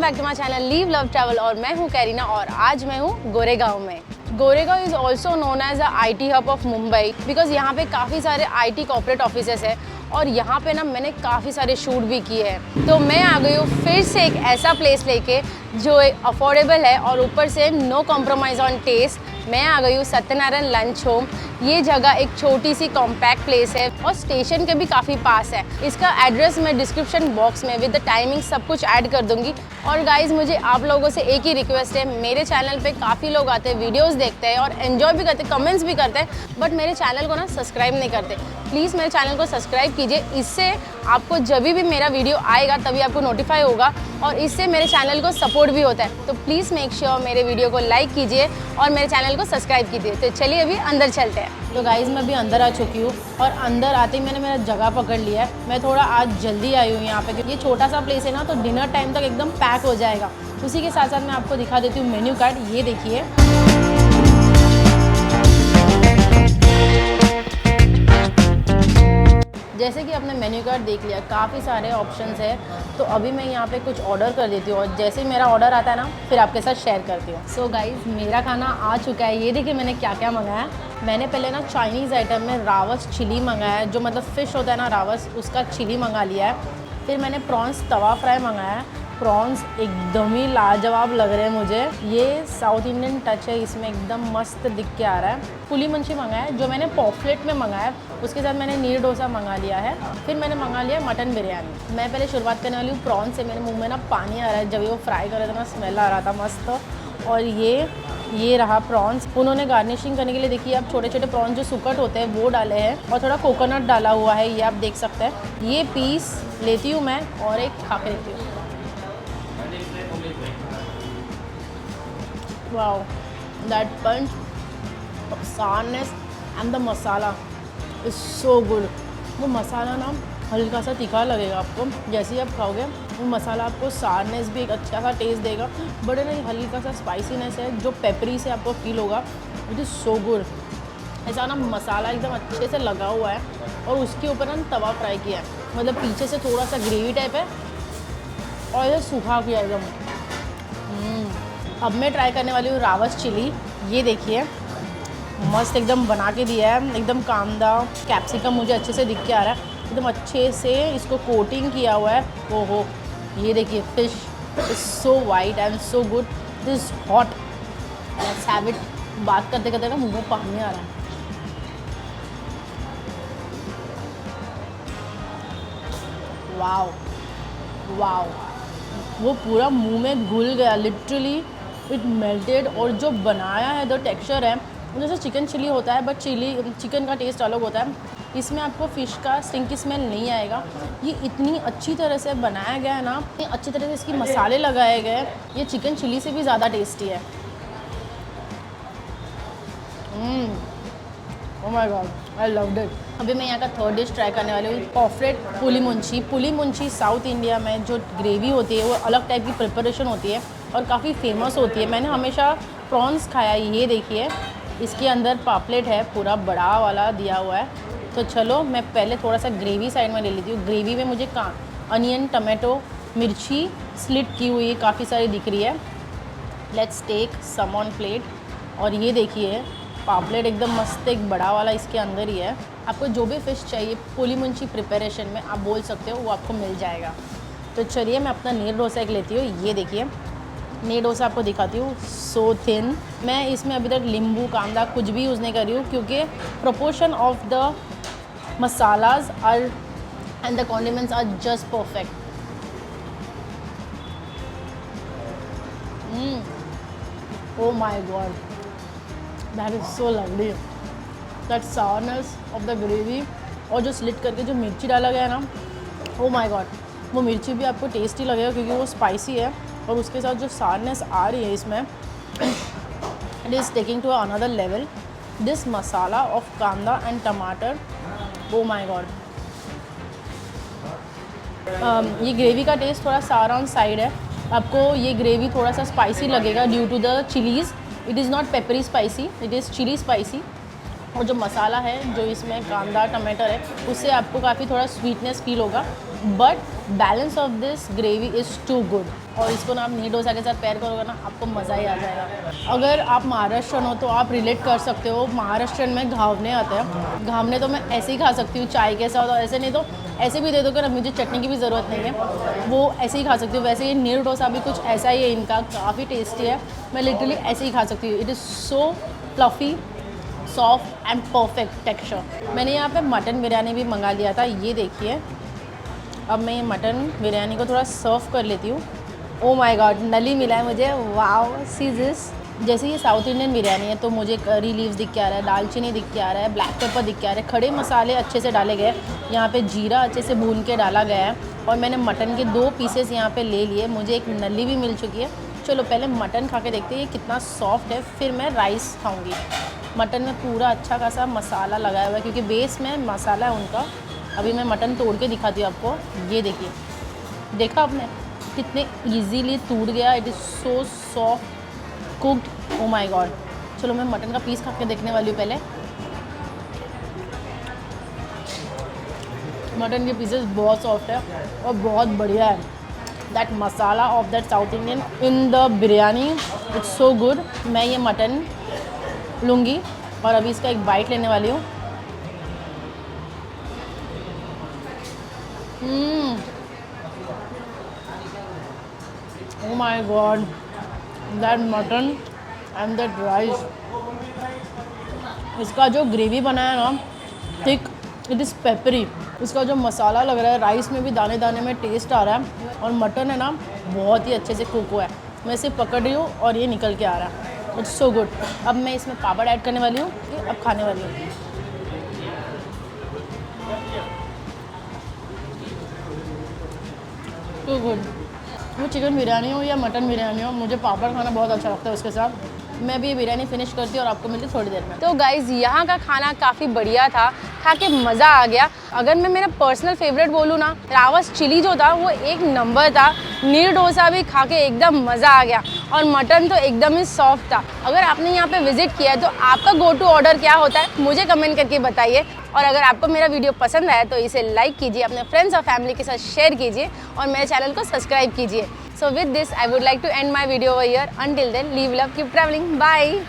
Back to my channel live love travel और मैं हूँ कैरीना और आज मैं हूँ गोरेगांव में। Goregaon is also known as a IT hub of Mumbai because यहाँ पे काफ़ी सारे IT कॉर्पोरेट ऑफिसेस है और यहाँ पे ना मैंने काफ़ी सारे शूट भी किए हैं। तो मैं आ गई हूँ फिर से एक ऐसा प्लेस लेके जो अफोर्डेबल है और ऊपर से नो कॉम्प्रोमाइज़ ऑन टेस्ट। मैं आ गई हूँ सत्यनारायण लंच होम। ये जगह एक छोटी सी कॉम्पैक्ट प्लेस है और स्टेशन के भी काफ़ी पास है। इसका एड्रेस मैं डिस्क्रिप्शन बॉक्स में विद द टाइमिंग सब कुछ ऐड कर दूंगी। और गाइज मुझे आप लोगों से एक ही रिक्वेस्ट है, मेरे चैनल पे काफ़ी लोग आते हैं, वीडियोस देखते हैं और एंजॉय भी करते हैं, कमेंट्स भी करते हैं, बट मेरे चैनल को ना सब्सक्राइब नहीं करते। प्लीज़ मेरे चैनल को सब्सक्राइब कीजिए, इससे आपको जब भी मेरा वीडियो आएगा तभी आपको नोटिफाई होगा और इससे मेरे चैनल को सपोर्ट भी होता है। तो प्लीज़ मेक श्योर मेरे वीडियो को लाइक कीजिए और मेरे चैनल को सब्सक्राइब कीजिए। तो चलिए अभी अंदर चलते हैं। तो गाइज़ मैं अभी अंदर आ चुकी हूँ और अंदर आते ही मैंने मेरा जगह पकड़ लिया है। मैं थोड़ा आज जल्दी आई हूँ यहाँ पे क्योंकि ये छोटा सा प्लेस है ना, तो डिनर टाइम तक एकदम पैक हो जाएगा। उसी के साथ साथ मैं आपको दिखा देती हूँ मेन्यू कार्ड। ये देखिए, जैसे कि आपने मेन्यू कार्ड देख लिया, काफ़ी सारे ऑप्शंस है। तो अभी मैं यहाँ पे कुछ ऑर्डर कर देती हूँ और जैसे ही मेरा ऑर्डर आता है ना फिर आपके साथ शेयर करती हूँ। सो गाइज़ मेरा खाना आ चुका है। ये देखिए मैंने क्या क्या मंगाया। मैंने पहले ना चाइनीज़ आइटम में रावस चिली मंगाया है, जो मतलब फ़िश होता है ना रावस, उसका चिली मंगा लिया है। फिर मैंने प्रॉन्स तवा फ्राई मंगाया है। प्रॉन्स एकदम ही लाजवाब लग रहे हैं मुझे। ये साउथ इंडियन टच है, इसमें एकदम मस्त दिख के आ रहा है। पुली मंची मंगाया है जो मैंने पॉपलेट में मंगाया है। उसके साथ मैंने नीर डोसा मंगा लिया है। फिर मैंने मंगा लिया मटन बिरयानी। मैं पहले शुरुआत करने वाली हूँ प्रॉन्स से। मेरे मुंह में ना पानी आ रहा है, जब वो फ्राई कर रहे थे ना स्मेल आ रहा था मस्त। और ये रहा प्रॉन्स। उन्होंने गार्निशिंग करने के लिए देखिए आप छोटे छोटे प्रॉन्स जो सुकट होते हैं वो डाले हैं और थोड़ा कोकोनट डाला हुआ है, ये आप देख सकते हैं। ये पीस लेती हूँ मैं और एक खा के लेती हूँ। Wow, that punch of sourness and the masala is so good. वो मसाला ना हल्का सा तीखा लगेगा आपको, जैसे ही आप खाओगे वो मसाला आपको सारनेस भी एक अच्छा सा टेस्ट देगा, बट है ना हल्का सा स्पाइसीनेस है जो पेपरी से आपको फील होगा। It is so good. ऐसा ना मसाला एकदम अच्छे से लगा हुआ है और उसके ऊपर ना तवा फ्राई किया है, मतलब पीछे से थोड़ा सा ग्रेवी टाइप है और ये सूखा किया एकदम। अब मैं ट्राई करने वाली हूँ रावस चिली। ये देखिए मस्त एकदम बना के दिया है, एकदम कांदा कैप्सिकम मुझे अच्छे से दिख के आ रहा है, एकदम अच्छे से इसको कोटिंग किया हुआ है। ओहो, ये देखिए fish is so white and so good, this hot. Let's have it. बात करते करते ना मुँह में पानी आ रहा है। वाओ वाओ, वो पूरा मुंह में घुल गया, लिटरली इट मेल्टेड। और जो बनाया है जो टेक्सचर है जैसे चिकन चिली होता है, बट चिकन का टेस्ट अलग होता है। इसमें आपको फ़िश का स्टिंकी स्मेल नहीं आएगा। ये इतनी अच्छी तरह से बनाया गया है ना, इतनी अच्छी तरह से इसकी मसाले लगाए गए, ये चिकन चिली से भी ज़्यादा टेस्टी है। Oh my God, I loved it. अभी मैं यहाँ का थर्ड डिश ट्राई करने वाली हूँ, पॉफ्रेट पुली मुंची। पुली मुंची साउथ इंडिया में जो ग्रेवी होती है वो अलग टाइप की प्रिपरेशन होती है और काफ़ी फेमस होती है। मैंने हमेशा प्रॉन्स खाया। ये देखिए इसके अंदर पापलेट है, पूरा बड़ा वाला दिया हुआ है। तो चलो मैं पहले थोड़ा सा ग्रेवी साइड में ले लेती हूँ। ग्रेवी में मुझे अनियन, टमाटो, मिर्ची स्लिट की हुई काफ़ी सारी दिख रही है। Let's take some on plate. और ये देखिए पापलेट एकदम मस्त, एक बड़ा वाला इसके अंदर ही है। आपको जो भी फ़िश चाहिए पुली मुंची प्रिपरेशन में आप बोल सकते हो, वो आपको मिल जाएगा। तो चलिए मैं अपना नीर डोसा एक लेती हूँ। ये देखिए नीर डोसा आपको दिखाती हूँ, सो थिन। मैं इसमें अभी तक नींबू कांदा कुछ भी यूज़ नहीं कर रही हूँ क्योंकि proportion of the masalas are and the condiments are just perfect. Oh my god, that is so lovely. That sourness of the gravy और जो स्लिट करके जो मिर्ची डाला गया है ना, oh my god, वो मिर्ची भी आपको टेस्टी लगेगा क्योंकि वो स्पाइसी है और उसके साथ जो सारनेस आ रही है इसमें, it is taking to another level. This masala of कांदा एंड टमाटर, oh my god. ये ग्रेवी का टेस्ट थोड़ा सारा ऑन साइड है। आपको ये ग्रेवी थोड़ा सा स्पाइसी लगेगा due to the chillies. It is not peppery spicy, it is chilli spicy. और जो मसाला है, जो इसमें कांदा टमाटर है, उससे आपको काफ़ी थोड़ा स्वीटनेस फील होगा, but balance of this gravy is too good. और इसको ना आप नीर डोसा के साथ पेयर करोगे ना, आपको मज़ा ही आ जाएगा। अगर आप महाराष्ट्रन हो तो आप रिलेट कर सकते हो, महाराष्ट्रन में घावने आते हैं। घावने तो मैं ऐसे ही खा सकती हूँ चाय के साथ, और ऐसे नहीं तो ऐसे भी दे दोगे ना, मुझे चटनी की भी ज़रूरत नहीं है, वो ऐसे ही खा सकती हूँ। वैसे ये नीर डोसा भी कुछ ऐसा ही है इनका, काफ़ी टेस्टी है। मैं लिटरली ऐसे ही खा सकती हूँ। It is so fluffy, soft and perfect texture. मैंने यहाँ पे मटन बिरयानी भी मंगा लिया था, ये देखिए। अब मैं ये मटन बिरयानी को थोड़ा सर्व कर लेती हूँ। ओ माय गॉड, नली मिला है मुझे, वाओ, सी दिस। जैसे ये साउथ इंडियन बिरयानी है तो मुझे करी लीव्स दिख के आ रहा है, दालचीनी दिख के आ रहा है, ब्लैक पेपर दिख के आ रहा है, खड़े मसाले अच्छे से डाले गए, यहाँ पे जीरा अच्छे से भून के डाला गया है। और मैंने मटन के 2 पीसेस यहाँ पे ले लिए, मुझे एक नली भी मिल चुकी है। चलो पहले मटन खा के देखते हैं ये कितना सॉफ्ट है, फिर मैं राइस खाऊँगी। मटन में पूरा अच्छा खासा मसाला लगाया हुआ है, क्योंकि बेस में मसाला है उनका। अभी मैं मटन तोड़ के दिखाती हूँ आपको, ये देखिए, देखा आपने कितने इजीली टूट गया। It is so soft cooked, oh my God. चलो मैं मटन का पीस खा के देखने वाली हूँ पहले। मटन के पीसेस बहुत सॉफ्ट है और बहुत बढ़िया है। That masala of that south Indian in the biryani, it's so good. मैं ये मटन लूँगी और अभी इसका एक बाइट लेने वाली हूँ। Oh my god, that mutton and that rice. इसका जो ग्रेवी बना है ना, थिक, इट इज़ पेपरी। इसका जो मसाला लग रहा है, राइस में भी दाने दाने में टेस्ट आ रहा है, और मटन है ना बहुत ही अच्छे से कुक हुआ है। मैं इसे पकड़ रही हूँ और ये निकल के आ रहा है। It's so good. अब मैं इसमें पापड़ ऐड करने वाली हूँ, अब खाने वाली हूँ। Too good. वो चिकन बिरयानी हो या मटन बिरयानी हो, मुझे पापड़ खाना बहुत अच्छा लगता है उसके साथ। मैं भी ये बिरयानी फिनिश करती हूँ और आपको मिलती थोड़ी देर में। तो गाइज़, यहाँ का खाना काफ़ी बढ़िया था, खा के मज़ा आ गया। अगर मैं मेरा पर्सनल फेवरेट बोलूँ ना, रावस चिली जो था वो एक नंबर था। नीर डोसा भी खा के एकदम मज़ा आ गया, और मटन तो एकदम ही सॉफ्ट था। अगर आपने यहाँ पे विजिट किया है तो आपका गो टू ऑर्डर क्या होता है, मुझे कमेंट करके बताइए। और अगर आपको मेरा वीडियो पसंद आया तो इसे लाइक कीजिए, अपने फ्रेंड्स और फैमिली के साथ शेयर कीजिए, और मेरे चैनल को सब्सक्राइब कीजिए। So with this, I would like to end my video over here. Until then, leave love, keep traveling. Bye.